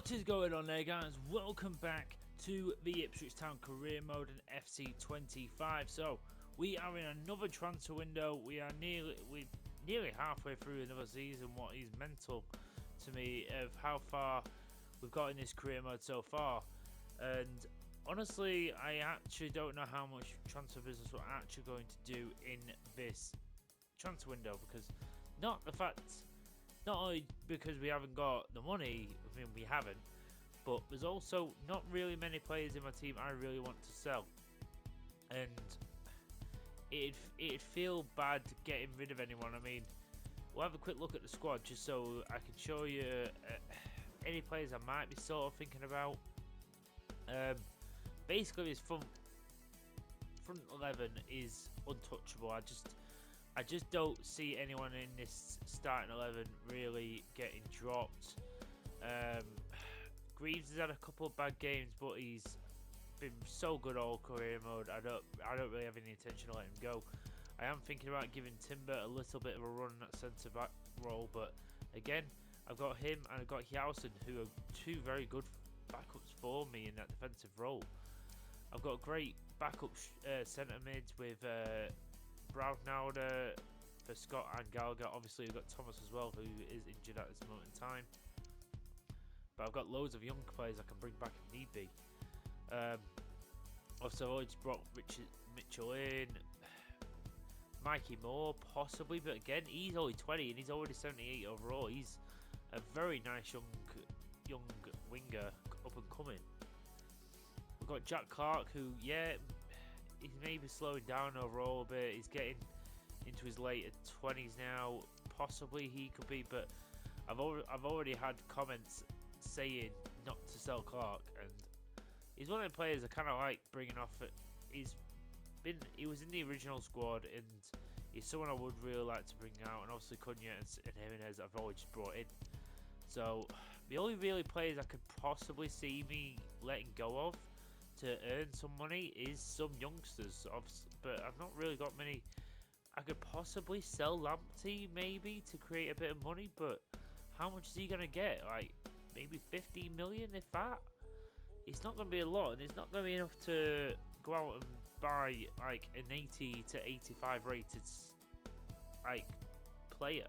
What is going on there, guys? Welcome back to the Ipswich Town career mode in FC 25. So we are in another transfer window. We're nearly halfway through another season. What is mental to me of how far we've got in this career mode so far. And honestly, I actually don't know how much transfer business we're actually going to do in this transfer window, because not only because we haven't got the money, I mean we haven't, but there's also not really many players in my team I really want to sell, and it'd feel bad getting rid of anyone. I mean, we'll have a quick look at the squad just so I can show you any players I might be sort of thinking about. Basically, this front 11 is untouchable. I just don't see anyone in this starting 11 really getting dropped. Greaves has had a couple of bad games, but he's been so good all career mode. I don't really have any intention of letting him go. I am thinking about giving Timber a little bit of a run at centre back role, but again, I've got him and I've got Hjausen, who are two very good backups for me in that defensive role. I've got great backup centre mids with Brownauder for Scott and Gallagher. Obviously, we've got Thomas as well, who is injured at this moment in time. But I've got loads of young players I can bring back if need be. Also, I've already brought Mitchell in. Mikey Moore, possibly, but again, he's only 20 and he's already 78 overall. He's a very nice young winger, up and coming. We've got Jack Clark, who, yeah, he's maybe slowing down overall a bit. He's getting into his later 20s now. Possibly he could be, but I've already had comments saying not to sell Clark, and he's one of the players I kind of like bringing off. He was in the original squad, and he's someone I would really like to bring out. And obviously Cunha and Jimenez I've always just brought in. So the only really players I could possibly see me letting go of to earn some money is some youngsters, but I've not really got many. I could possibly sell Lamptey maybe to create a bit of money, but how much is he gonna get? Like maybe 15 million, if that. It's not gonna be a lot, and it's not gonna be enough to go out and buy like an 80 to 85 rated like player.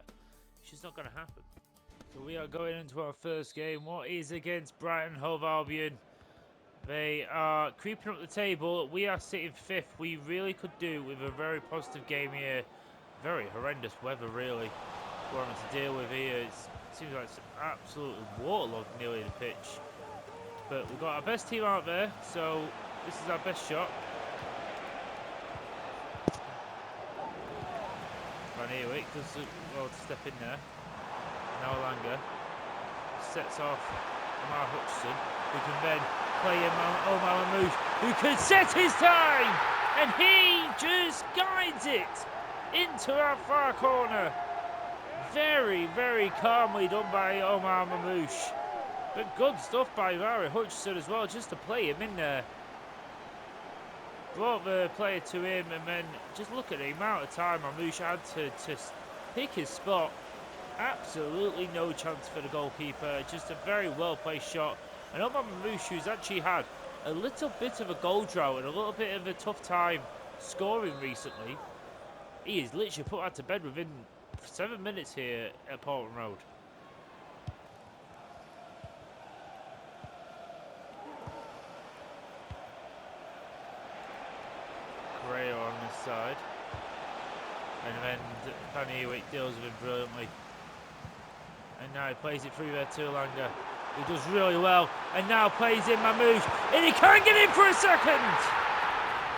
It's just not gonna happen. So we are going into our first game. What is against Brighton Hove Albion? They are creeping up the table. We are sitting 5th. We really could do with a very positive game here. Very horrendous weather, really, we're having to deal with here. It seems like it's absolutely waterlogged nearly the pitch. But we've got our best team out there, so this is our best shot. Van Eerwyk does well to step in there. Now Langer sets off Omar Hutchinson, who can then play in Omar Mamouche, who can set his time, and he just guides it into our far corner. Very, very calmly done by Omar Mamouche, but good stuff by Omar Hutchinson as well, just to play him in there. Brought the player to him, and then just look at the amount of time Mamouche had to pick his spot. Absolutely no chance for the goalkeeper. Just a very well placed shot. And Omar Mamouche, who's actually had a little bit of a goal drought and a little bit of a tough time scoring recently, he is literally put out to bed within 7 minutes here at Portland Road. Correa on this side, and then Van Eerwyk deals with him brilliantly, and now he plays it through there to Langer, who does really well, and now plays in Mamouche, and he can't get in for a second,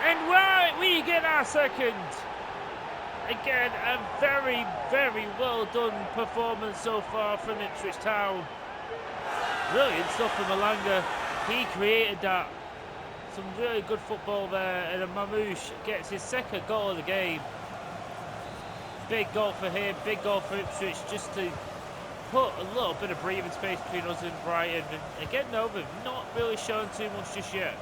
and we get our second. Again, a very, very well done performance so far from Ipswich Town. Brilliant stuff from Langer. He created that. Some really good football there, and Mamouche gets his second goal of the game. Big goal for him, big goal for Ipswich, just to put a little bit of breathing space between us and Brighton. And again, though, they've not really shown too much just yet.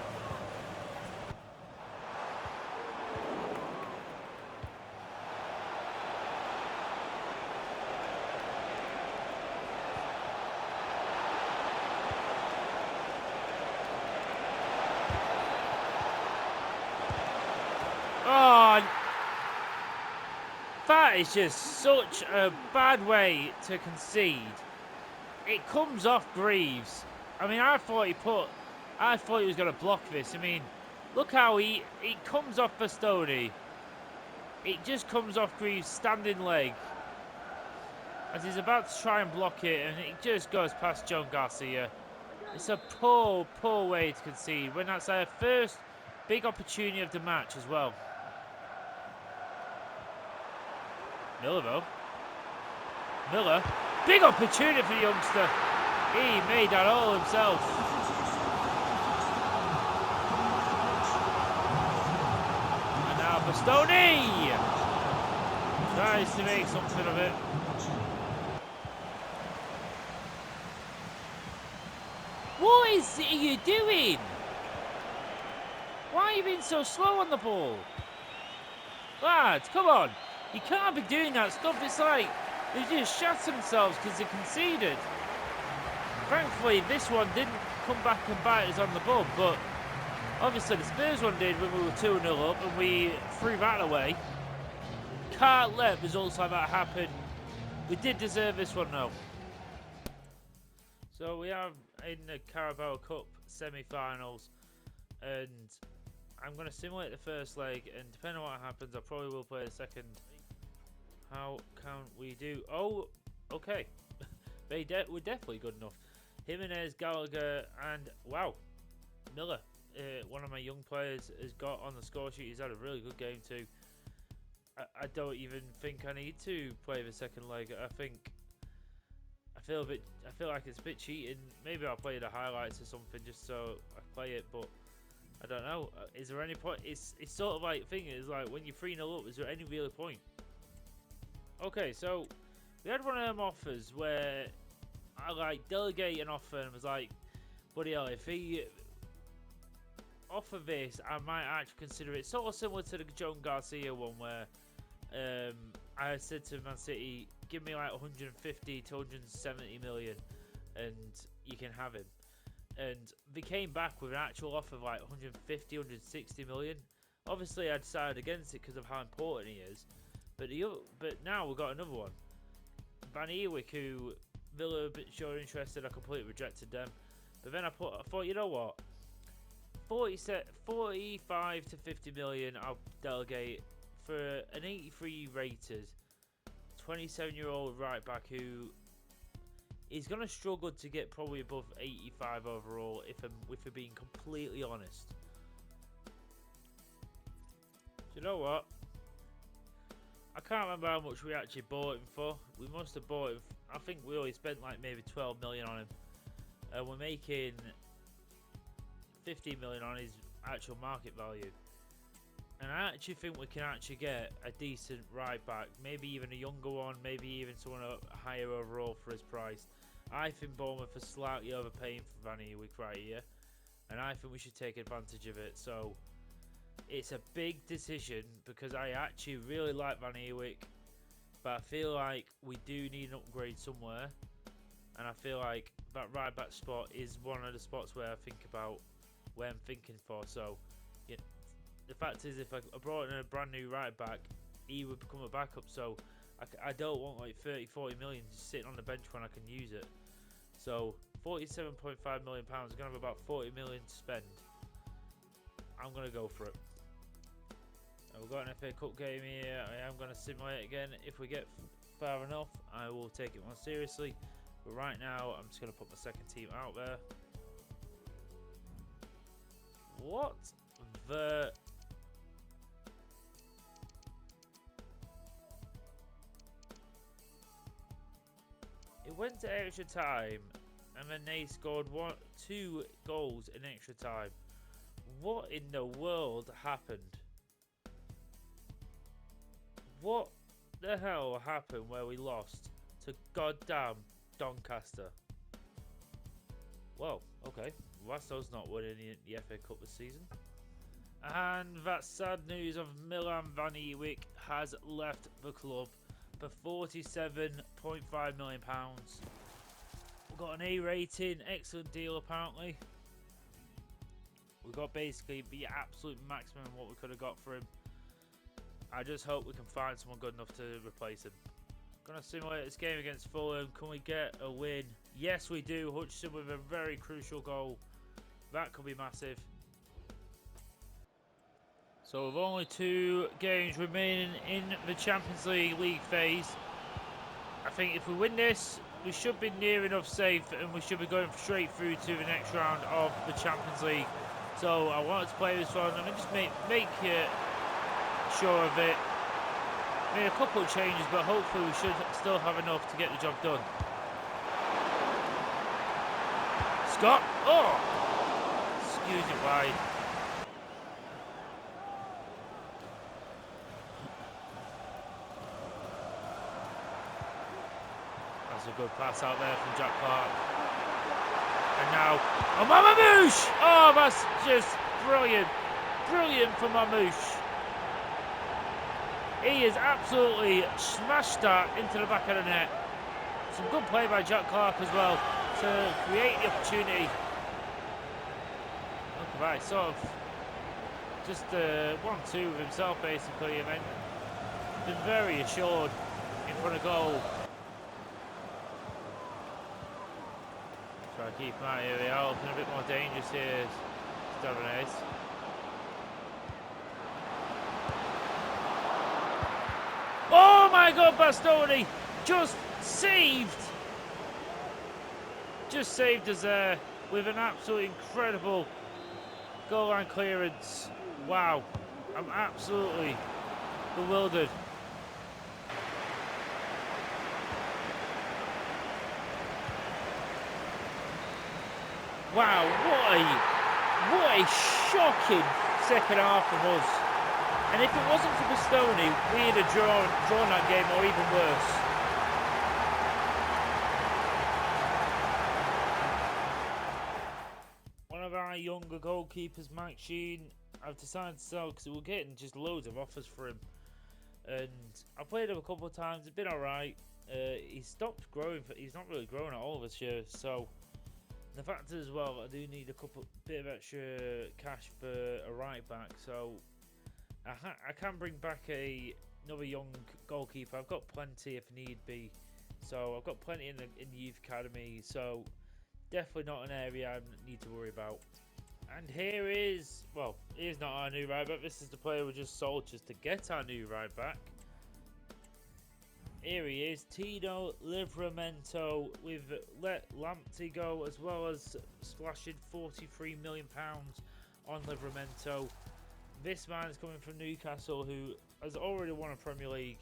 That is just such a bad way to concede. It comes off Greaves. I mean, I thought he was going to block this. I mean, look how it comes off Bastoni. It just comes off Greaves' standing leg as he's about to try and block it, and it just goes past John Garcia. It's a poor way to concede when that's our first big opportunity of the match as well. Miller, big opportunity for the youngster. He made that all himself. And now Bastoni tries to make something of it. What are you doing? Why are you being so slow on the ball? Lads, come on. You can't be doing that stuff. It's like they just shot themselves because they conceded. Thankfully, this one didn't come back and bite us on the bum, but obviously the Spurs one did when we were 2-0 up and we threw that away. Can't let results like that happen. We did deserve this one though. So we are in the Carabao Cup semi-finals, and I'm going to simulate the first leg, and depending on what happens, I probably will play the second. How can we do? Oh, okay. We're definitely good enough. Jimenez, Gallagher, and wow, Miller, one of my young players, has got on the score sheet. He's had a really good game too. I don't even think I need to play the second leg. I feel like it's a bit cheating. Maybe I'll play the highlights or something just so I play it, but I don't know. Is there any point? It's sort of like thing is like when you're 3-0 up, is there any real point? Okay, so we had one of them offers where I like delegate an offer and was like, buddy, if he offer this, I might actually consider it. Sort of similar to the John Garcia one where I said to Man City, give me like 150 to 170 million and you can have him. And they came back with an actual offer of like 150, 160 million. Obviously, I decided against it because of how important he is. But now we've got another one. Van Ewijk, who Villa showed interested, I completely rejected them. But then I thought, you know what? 45 to 50 million, I'll delegate for an 83 rated 27-year-old right back who is going to struggle to get probably above 85 overall if we're being completely honest. Do you know what? I can't remember how much we actually bought him for. We must have bought him. I think we only spent like maybe 12 million on him. We're making 15 million on his actual market value. And I actually think we can actually get a decent right back. Maybe even a younger one. Maybe even someone higher overall for his price. I think Bournemouth are slightly overpaying for Van Ewijk right here. And I think we should take advantage of it. So it's a big decision because I actually really like Van Ewijk, but I feel like we do need an upgrade somewhere, and I feel like that right back spot is one of the spots where I think about where I'm thinking for. So yeah, the fact is, if I brought in a brand new right back, he would become a backup. So I don't want like 30-40 million just sitting on the bench when I can use it. So 47.5 million pounds, gonna have about 40 million to spend. I'm gonna go for it. We've got an FA Cup game here. I am going to simulate again. If we get far enough, I will take it more seriously. But right now, I'm just going to put my second team out there. What the... It went to extra time, and then they scored 2 goals in extra time. What in the world happened? What the hell happened where we lost to goddamn Doncaster? Well, okay. That's us not winning the FA Cup this season. And that sad news of Milan Van Ewijk has left the club for £47.5 million. We've got an A rating, excellent deal apparently. We got basically the absolute maximum of what we could have got for him. I just hope we can find someone good enough to replace him. Gonna simulate this game against Fulham. Can we get a win? Yes, we do. Hutchinson with a very crucial goal. That could be massive. So with only 2 games remaining in the Champions League phase, I think if we win this, we should be near enough safe and we should be going straight through to the next round of the Champions League. So I wanted to play this one and just make sure of it. Made a couple of changes, but hopefully we should still have enough to get the job done. Scott! Oh! Excuse it wide. That's a good pass out there from Jack Clark. And now, oh, Mamouche! Oh, that's just brilliant. Brilliant for Mamouche. He has absolutely smashed that into the back of the net. Some good play by Jack Clark as well to create the opportunity. Look at that, sort of just 1-2 with himself basically, and then been very assured in front of goal. Try to keep him out here. They are looking a bit more dangerous here. Stavanese. Oh my God, Bastoni just saved us there with an absolutely incredible goal line clearance. Wow, I'm absolutely bewildered. Wow, what a shocking second half of us. And if it wasn't for Bastoni, we'd have drawn that game, or even worse. One of our younger goalkeepers, Mike Sheen, I've decided to sell because we're getting just loads of offers for him. And I played him a couple of times, it's been alright. He's stopped growing, he's not really growing at all this year, so the fact is, as well, I do need a bit of extra cash for a right back, so I can bring back another young goalkeeper. I've got plenty if need be, so I've got plenty in the youth academy, so definitely not an area I need to worry about. And here is, well, here's not our new right back. This is the player we just sold just to get our new right back. Here he is, Tino Livramento, with let Lamptey go, as well as splashing £43 million on Livramento. This man is coming from Newcastle, who has already won a Premier League,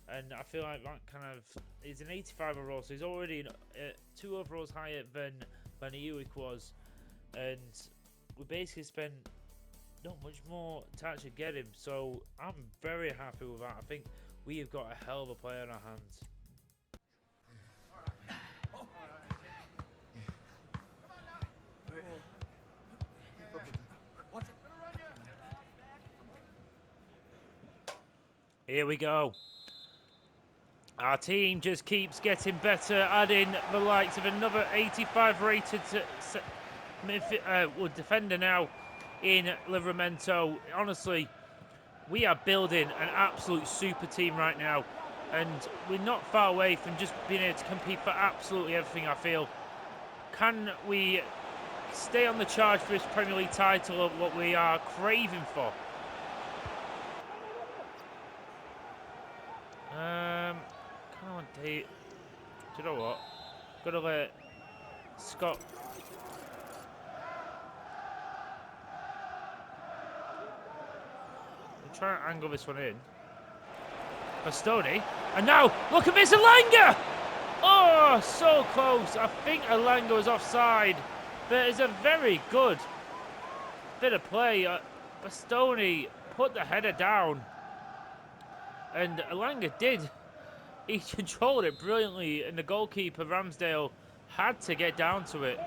and I feel like that kind of is an 85 overall, so he's already 2 overalls higher than Ewik was, and we basically spent not much more to actually get him, so I'm very happy with that. I think we have got a hell of a player on our hands. Here we go. Our team just keeps getting better, adding the likes of another 85 rated defender now in Livramento. Honestly, we are building an absolute super team right now, and we're not far away from just being able to compete for absolutely everything, I feel. Can we stay on the charge for this Premier League title of what we are craving for? Come on, Dave. Do you know what? Gotta let Scott. I'm trying to angle this one in. Bastoni. And now, look at this, Elanga! Oh, so close. I think Elanga was offside. But it's a very good bit of play. Bastoni put the header down. And Elanga did. He controlled it brilliantly, and the goalkeeper, Ramsdale, had to get down to it.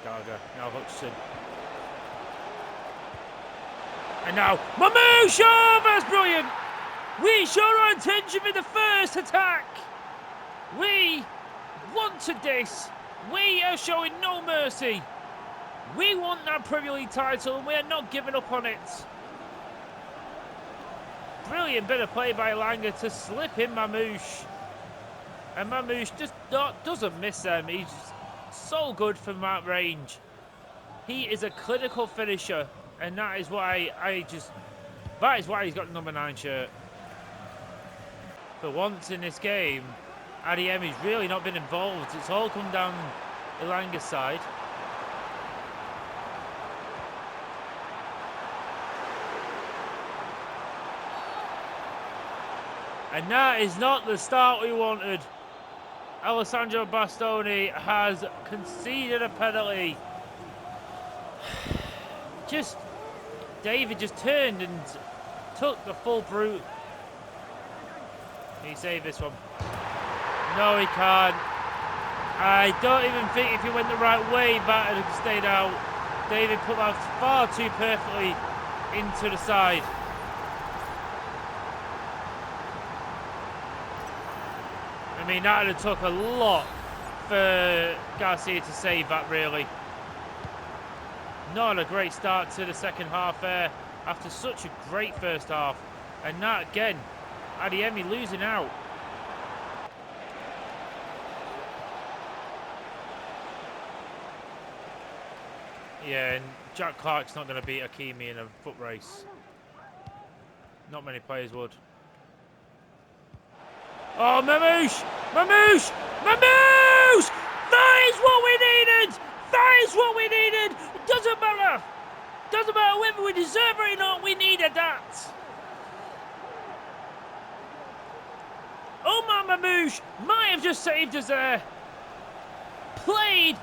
Gallagher, now Hutchinson. And now, Mamouche! Oh, that's brilliant! We showed our intention in the first attack. We wanted this. We are showing no mercy. We want that Premier League title and we are not giving up on it. Brilliant bit of play by Langer to slip in Mamouche. And Mamouche just doesn't miss them. He's so good from that range. He is a clinical finisher, and that is why he's got the number 9 shirt. For once in this game, Adeyemi's really not been involved. It's all come down Ilanga's side. And that is not the start we wanted. Alessandro Bastoni has conceded a penalty. David just turned and took the full brute. Can he save this one? No, he can't. I don't even think if he went the right way, that would have stayed out. David put that far too perfectly into the side. I mean, that would have took a lot for Garcia to save that, really. Not a great start to the second half there after such a great first half. And that again, Adeyemi losing out. Yeah, and Jack Clark's not going to beat Hakimi in a foot race. Not many players would. Oh, Mamouche! Mamouche! Mamouche! That is what we needed! That is what we needed! It doesn't matter! Doesn't matter whether we deserve it or not, we needed that! Omar Mamouche might have just saved us there. Played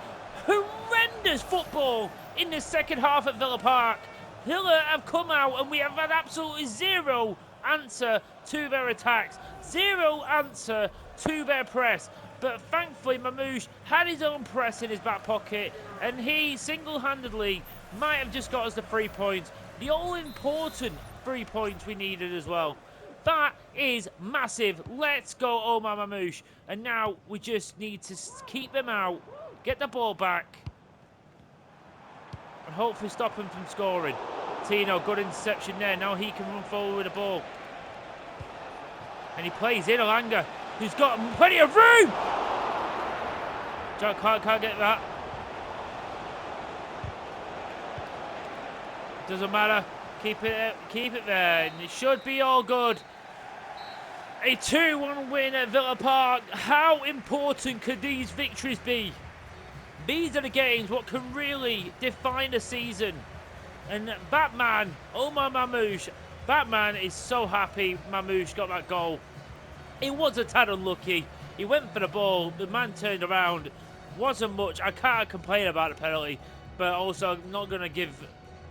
horrendous football in the second half at Villa Park. Villa have come out and we have had absolutely zero answer to their attacks. Zero answer to their press. But thankfully Mamouche had his own press in his back pocket and he single-handedly might have just got us the 3 points. The all-important 3 points we needed as well. That is massive. Let's go Omar Mamouche. And now we just need to keep them out, get the ball back, and hopefully stop him from scoring. Tino, good interception there. Now he can run forward with the ball. And he plays in Elanga, who's got plenty of room. Jack Clark can't get that. Doesn't matter. Keep it there. And it should be all good. A 2-1 win at Villa Park. How important could these victories be? These are the games what can really define a season. And Batman, Omar Mamouche, Batman is so happy Mamouche got that goal. It was a tad unlucky. He went for the ball, the man turned around. Wasn't much. I can't complain about the penalty, but also I'm not going to give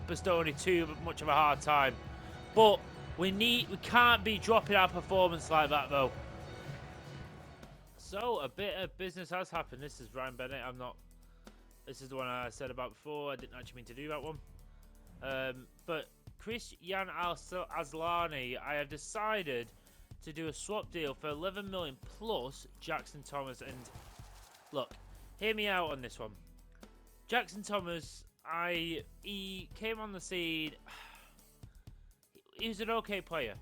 Bastoni too much of a hard time. But we can't be dropping our performance like that though. So a bit of business has happened. This is Ryan Bennett. This is the one I said about before. I didn't actually mean to do that one. But Christian Aslani, I have decided to do a swap deal for 11 million plus Jackson Thomas. And look, hear me out on this one. Jackson Thomas, he came on the scene. He was an okay player.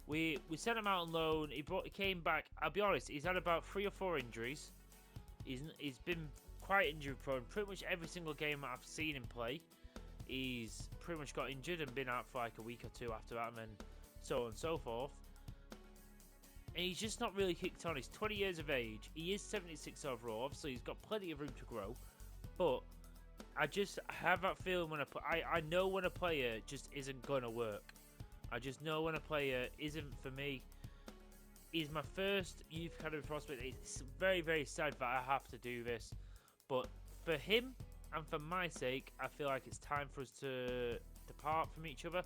We sent him out on loan. He came back. I'll be honest, he's had about 3 or 4 injuries. He's been quite injury prone. Pretty much every single game I've seen him play, he's pretty much got injured and been out for like a week or 2 after that, and then so on and so forth. And he's just not really kicked on. He's 20 years of age. He is 76 overall. Obviously, he's got plenty of room to grow. But I have that feeling when I know when a player just isn't going to work. I just know when a player isn't for me. He's my first youth academy prospect. It's very, very sad that I have to do this. But for him and for my sake, I feel like it's time for us to depart from each other.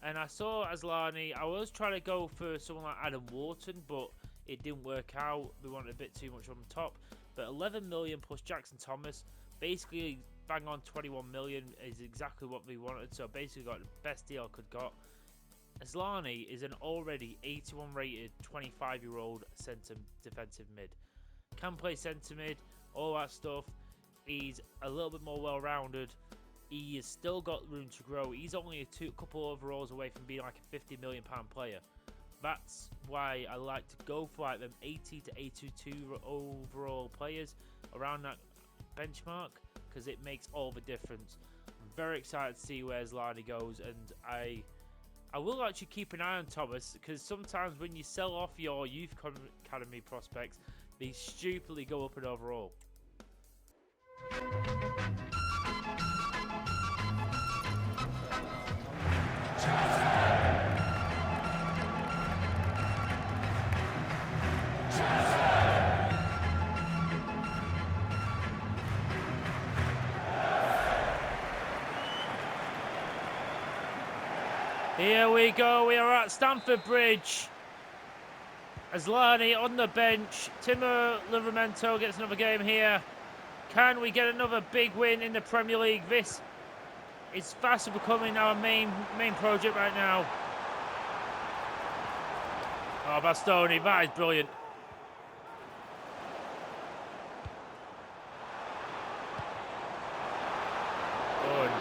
And I saw Aslani. I was trying to go for someone like Adam Wharton, but it didn't work out. We wanted a bit too much on top. But 11 million plus Jackson Thomas, basically bang on 21 million is exactly what we wanted. So basically got the best deal I could got. Asllani is an already 81 rated 25-year-old centre defensive mid. Can play centre mid, all that stuff. He's a little bit more well-rounded. He has still got room to grow. He's only a couple overalls away from being like a £50 million player. That's why I like to go for like them 80 to 82 overall players around that benchmark, because it makes all the difference. I'm very excited to see where Asllani goes, and I will actually keep an eye on Thomas, because sometimes when you sell off your youth academy prospects, they stupidly go up in overall. Here we go, we are at Stamford Bridge. Asllani on the bench. Timo Livramento gets another game here. Can we get another big win in the Premier League? This is fast becoming our main project right now. Oh, Bastoni, that is brilliant. Good.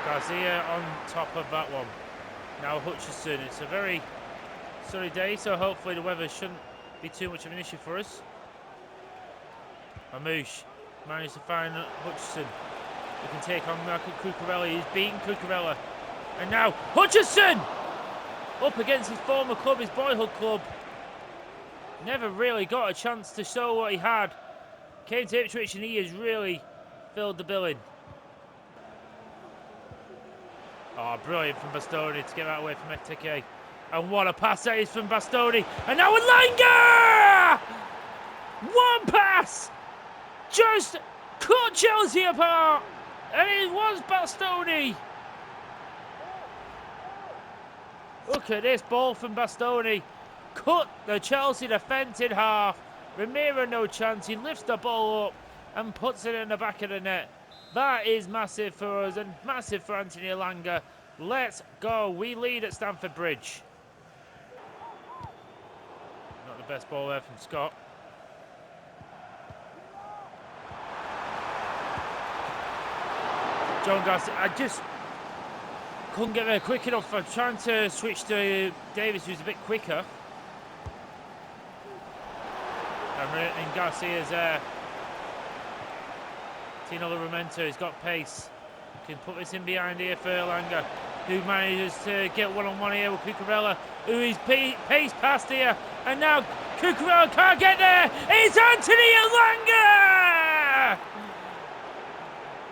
Garcia on top of that one. Now Hutchison. It's a very sunny day, so hopefully the weather shouldn't be too much of an issue for us. Mamouche managed to find Hutchison. He can take on Marco Cucurella. He's beaten Cucurella. And now Hutchison! Up against his former club, his boyhood club. Never really got a chance to show what he had. Came to Ipswich and he has really filled the bill in. Oh, brilliant from Bastoni to get that away from Ekitike. And what a pass that is from Bastoni. And now Elanga! One pass! Just cut Chelsea apart. And it was Bastoni. Look at this ball from Bastoni. Cut the Chelsea defence in half. Ramiro no chance. He lifts the ball up and puts it in the back of the net. That is massive for us and massive for Anthony Elanga. Let's go. We lead at Stamford Bridge. Not the best ball there from Scott. John Garcia, I just couldn't get there quick enough. I'm trying to switch to Davis, who's a bit quicker. And Garcia's there. Tino Livramento, he's got pace. Can put this in behind here for Elanga, who manages to get one-on-one here with Cucurella, who is pace past here. And now Cucurella can't get there. It's Anthony Elanga!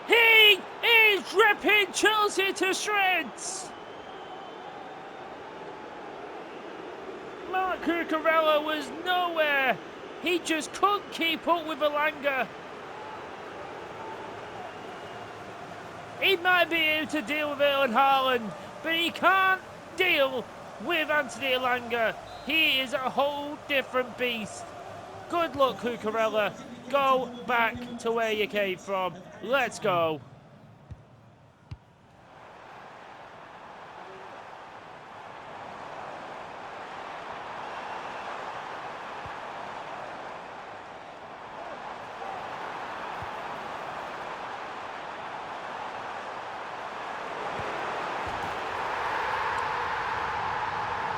He is ripping Chelsea to shreds. Mark Cucurella was nowhere. He just couldn't keep up with Elanga. He might be able to deal with Erling Haaland, but he can't deal with Anthony Elanga. He is a whole different beast. Good luck, Cucurella. Go back to where you came from. Let's go.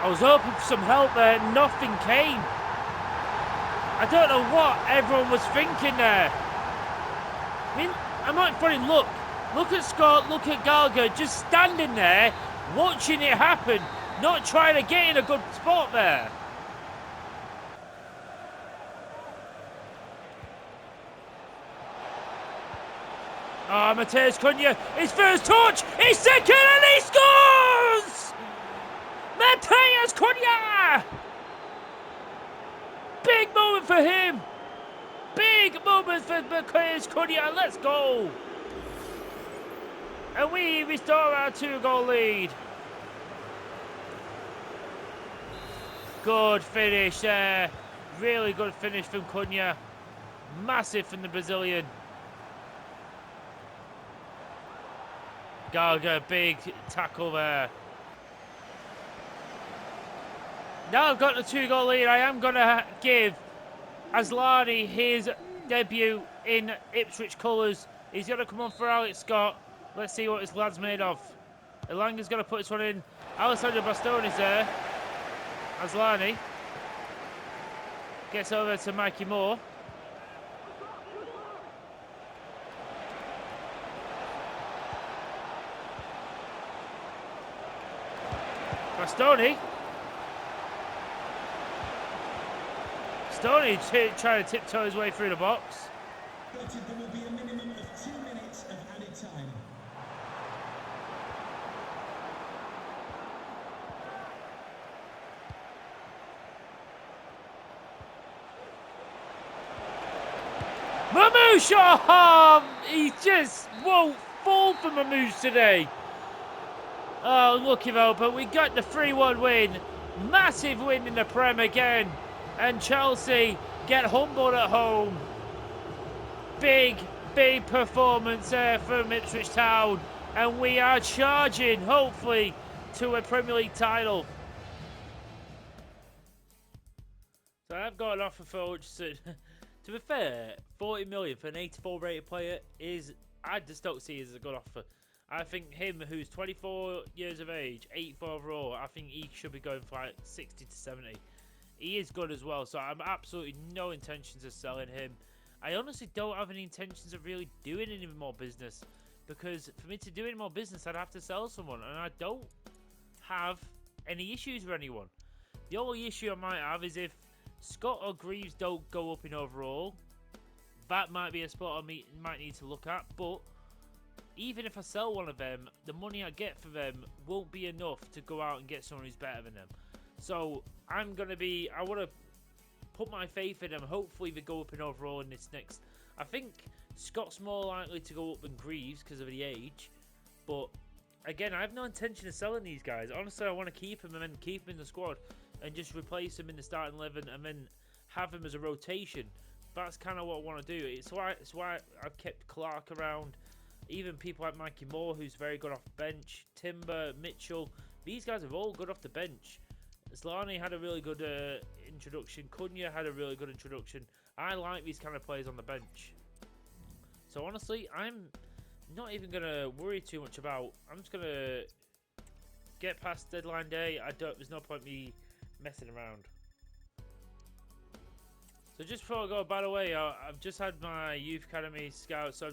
I was hoping for some help there, nothing came. I don't know what everyone was thinking there. I mean, I might funny look at Scott, look at Gallagher, just standing there, watching it happen, not trying to get in a good spot there. Oh, Mateus Cunha, his first touch, his second, and he scores! Mateus Cunha! Big moment for him. Big moment for Mateus Cunha. Let's go. And we restore our 2-goal lead. Good finish there. Really good finish from Cunha. Massive from the Brazilian. Gallagher, big tackle there. Now I've got the 2-goal lead. I am going to give Aslani his debut in Ipswich colours. He's going to come on for Alex Scott. Let's see what this lad's made of. Elanga's going to put this one in. Alessandro Bastoni's there. Aslani gets over to Mikey Moore. Bastoni. Bastoni trying to tiptoe his way through the box. There will be a minimum of 2 minutes of added time. Mamouche! Oh, he just won't fall for Mamouche today. Oh, unlucky though, but we got the 3-1 win. Massive win in the Prem again. And Chelsea get humbled at home. Big performance there from Ipswich Town. And we are charging, hopefully, to a Premier League title. So I've got an offer for Hutchinson. To be fair, 40 million for an 84 rated player is, I just don't see as a good offer. I think him, who's 24 years of age, 84 overall, I think he should be going for like 60 to 70. He is good as well, so I'm absolutely no intentions of selling him. I honestly don't have any intentions of really doing any more business, because for me to do any more business, I'd have to sell someone, and I don't have any issues with anyone. The only issue I might have is if Scott or Greaves don't go up in overall. That might be a spot I might need to look at, but even if I sell one of them, the money I get for them won't be enough to go out and get someone who's better than them. So I want to put my faith in them. Hopefully they go up in overall in this next. I think Scott's more likely to go up than Greaves because of the age, but again, I have no intention of selling these guys. Honestly, I want to keep them and then keep them in the squad and just replace them in the starting 11 and then have them as a rotation. That's kind of what I want to do. It's why I've kept Clark around. Even people like Mikey Moore, who's very good off the bench. Timber, Mitchell. These guys are all good off the bench. Zlani had a really good introduction. Cunha had a really good introduction. I like these kind of players on the bench. So honestly, I'm not even going to worry too much about. I'm just going to get past deadline day. There's no point me messing around. So just before I go, by the way, I've just had my Youth Academy scout, so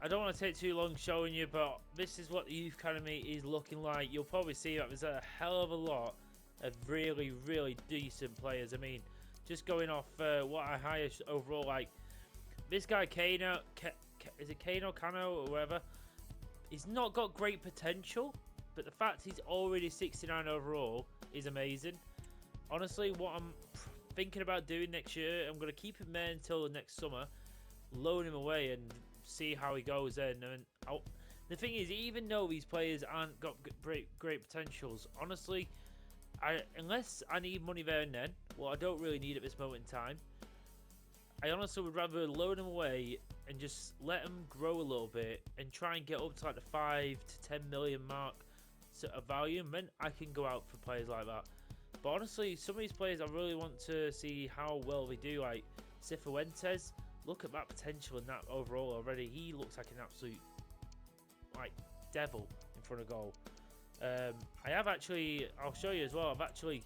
I don't want to take too long showing you, but this is what the Youth Academy is looking like. You'll probably see that there's a hell of a lot of really, really decent players. I mean, just going off what I highest overall, like this guy Kano, is it Kano or whatever? He's not got great potential, but the fact he's already 69 overall is amazing. Honestly, what I'm thinking about doing next year, I'm going to keep him there until the next summer, loan him away and see how he goes then. And the thing is, even though these players aren't got great potentials, honestly, unless I need money there and then, well, I don't really need at this moment in time, I honestly would rather loan them away and just let them grow a little bit and try and get up to like the 5 to 10 million mark of value, and then I can go out for players like that. But honestly, some of these players I really want to see how well they do, like Cifuentes. Look at that potential in that overall already. He looks like an absolute like devil in front of goal. I have actually, I'll show you as well, I've actually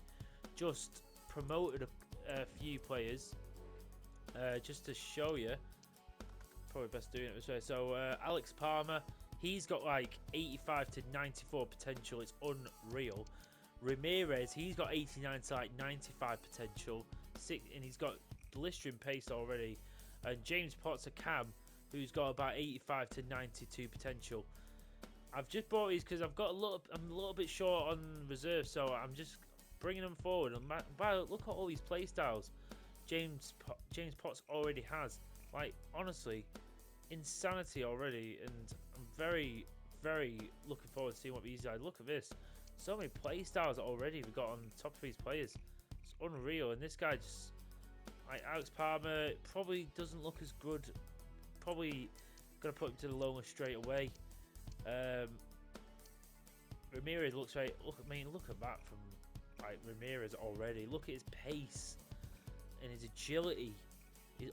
just promoted a few players just to show you. Probably best doing it this way. So Alex Palmer, he's got like 85 to 94 potential. It's unreal. Ramirez, he's got 89 to like 95 potential, and he's got blistering pace already. And James Potts, a cam, who's got about 85 to 92 potential. I've just bought these because I'm a little bit short on reserve, so I'm just bringing them forward. And look at all these play styles James Potts already has. Like, honestly, insanity already, and I'm very, very looking forward to seeing what these guys. Look at this. So many play styles already we've got on top of these players. It's unreal. And this guy just, like Alex Palmer, probably doesn't look as good. Probably gonna put him to the lower straight away. Ramirez looks right. Look at that from like Ramirez already. Look at his pace and his agility. His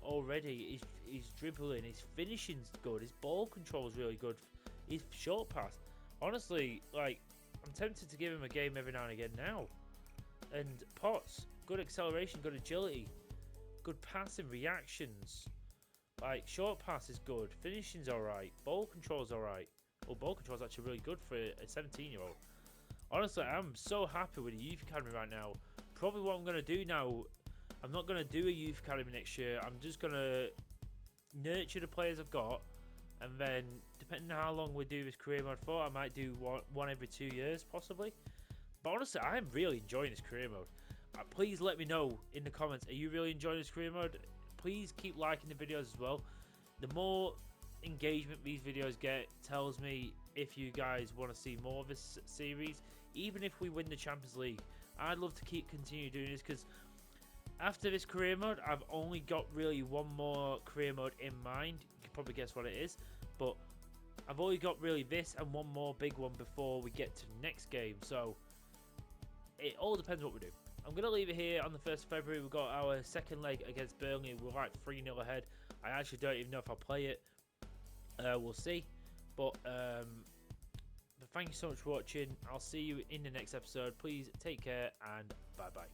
dribbling, his finishing's good, his ball control's really good, his short pass. Honestly, like, I'm tempted to give him a game every now and again now. And Potts, good acceleration, good agility, good passing, reactions. Like, short pass is good, finishing's alright, ball control's alright. Well, ball control's actually really good for a 17-year-old. Honestly, I'm so happy with the youth academy right now. Probably what I'm going to do now, I'm not going to do a youth academy next year. I'm just going to nurture the players I've got, and then depending on how long we do this career mode for, I might do one every 2 years possibly. But honestly, I'm really enjoying this career mode. Please let me know in the comments, are you really enjoying this career mode? Please keep liking the videos as well. The more engagement these videos get tells me if you guys want to see more of this series. Even if we win the Champions League, I'd love to continue doing this, because after this career mode, I've only got really one more career mode in mind. You can probably guess what it is, but I've only got really this and one more big one before we get to the next game. So it all depends what we do. I'm going to leave it here on the 1st of February. We've got our second leg against Burnley. We're like 3-0 ahead. I actually don't even know if I'll play it. We'll see. But thank you so much for watching. I'll see you in the next episode. Please take care and bye-bye.